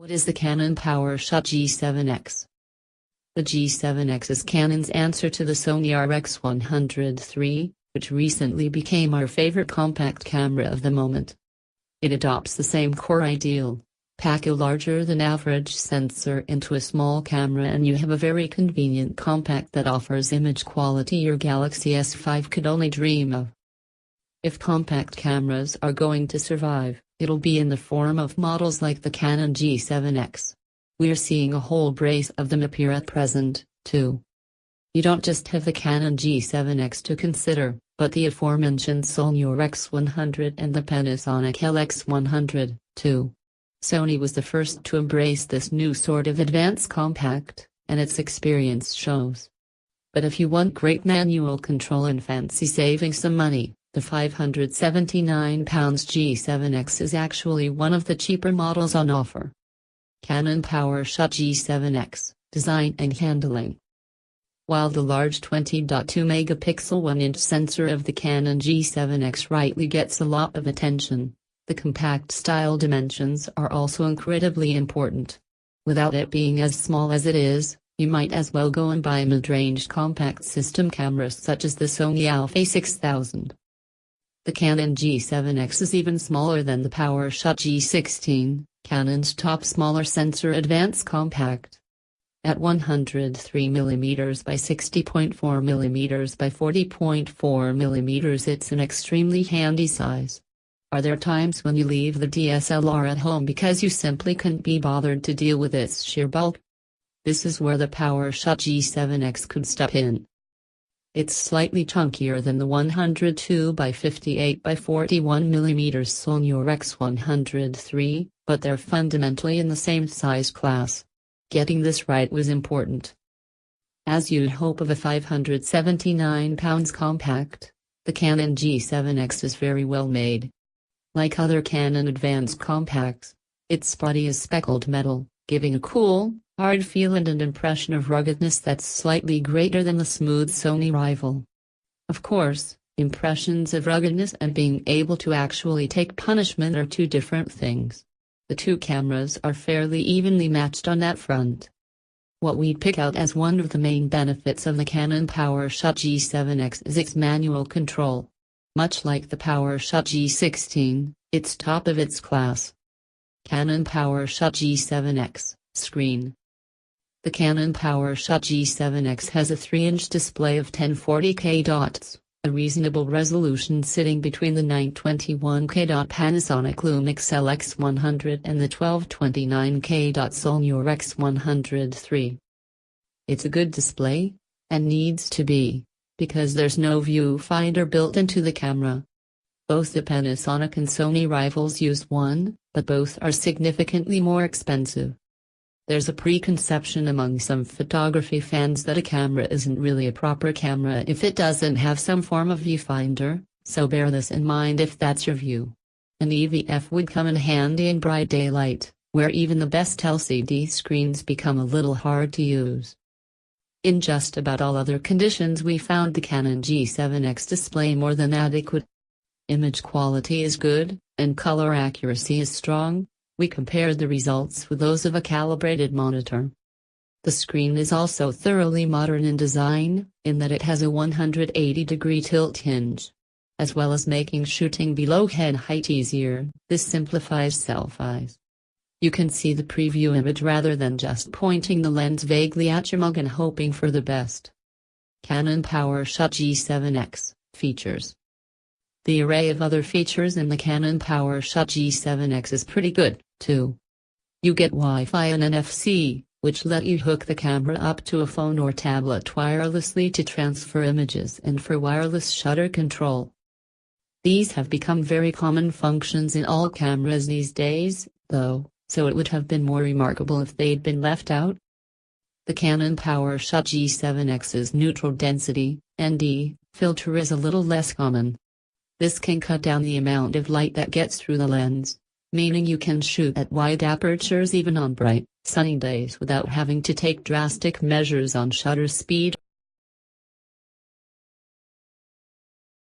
What is the Canon PowerShot G7X? The G7X is Canon's answer to the Sony RX100 III, which recently became our favorite compact camera of the moment. It adopts the same core ideal: pack a larger than average sensor into a small camera and you have a very convenient compact that offers image quality your Galaxy S5 could only dream of. If compact cameras are going to survive, it'll be in the form of models like the Canon G7X. We're seeing a whole brace of them appear at present, too. You don't just have the Canon G7X to consider, but the aforementioned Sony RX100 and the Panasonic LX100, too. Sony was the first to embrace this new sort of advanced compact, and its experience shows. But if you want great manual control and fancy saving some money, the £579 G7X is actually one of the cheaper models on offer. Canon PowerShot G7X, Design and Handling. While the large 20.2-megapixel 1-inch sensor of the Canon G7X rightly gets a lot of attention, the compact style dimensions are also incredibly important. Without it being as small as it is, you might as well go and buy a mid-range compact system cameras such as the Sony Alpha 6000. The Canon G7X is even smaller than the PowerShot G16, Canon's top smaller sensor advanced compact. At 103mm by 60.4mm by 40.4mm, it's an extremely handy size. Are there times when you leave the DSLR at home because you simply couldn't be bothered to deal with its sheer bulk? This is where the PowerShot G7X could step in. It's slightly chunkier than the 102 by 58 by 41mm Sony RX100 III, but they're fundamentally in the same size class. Getting this right was important. As you'd hope of a £579 compact, the Canon G7X is very well made. Like other Canon advanced compacts, its body is speckled metal, giving a cool, hard feel and an impression of ruggedness that's slightly greater than the smooth Sony rival. Of course, impressions of ruggedness and being able to actually take punishment are two different things. The two cameras are fairly evenly matched on that front. What we'd pick out as one of the main benefits of the Canon PowerShot G7X is its manual control. Much like the PowerShot G16, it's top of its class. Canon PowerShot G7X, Screen. The Canon PowerShot G7X has a 3-inch display of 1040p dots, a reasonable resolution sitting between the 921p Panasonic Lumix LX100 and the 1229p Sony RX100 III. It's a good display, and needs to be, because there's no viewfinder built into the camera. Both the Panasonic and Sony rivals use one, but both are significantly more expensive. There's a preconception among some photography fans that a camera isn't really a proper camera if it doesn't have some form of viewfinder, so bear this in mind if that's your view. An EVF would come in handy in bright daylight, where even the best LCD screens become a little hard to use. In just about all other conditions we found the Canon G7X display more than adequate. Image quality is good, and color accuracy is strong. We compared the results with those of a calibrated monitor. The screen is also thoroughly modern in design, in that it has a 180-degree tilt hinge. As well as making shooting below head height easier, this simplifies selfies. You can see the preview image rather than just pointing the lens vaguely at your mug and hoping for the best. Canon PowerShot G7X, Features. The array of other features in the Canon PowerShot G7X is pretty good, too. You get Wi-Fi and NFC, which let you hook the camera up to a phone or tablet wirelessly to transfer images and for wireless shutter control. These have become very common functions in all cameras these days, though, so it would have been more remarkable if they'd been left out. The Canon PowerShot G7X's neutral density, ND, filter is a little less common. This can cut down the amount of light that gets through the lens, meaning you can shoot at wide apertures even on bright, sunny days without having to take drastic measures on shutter speed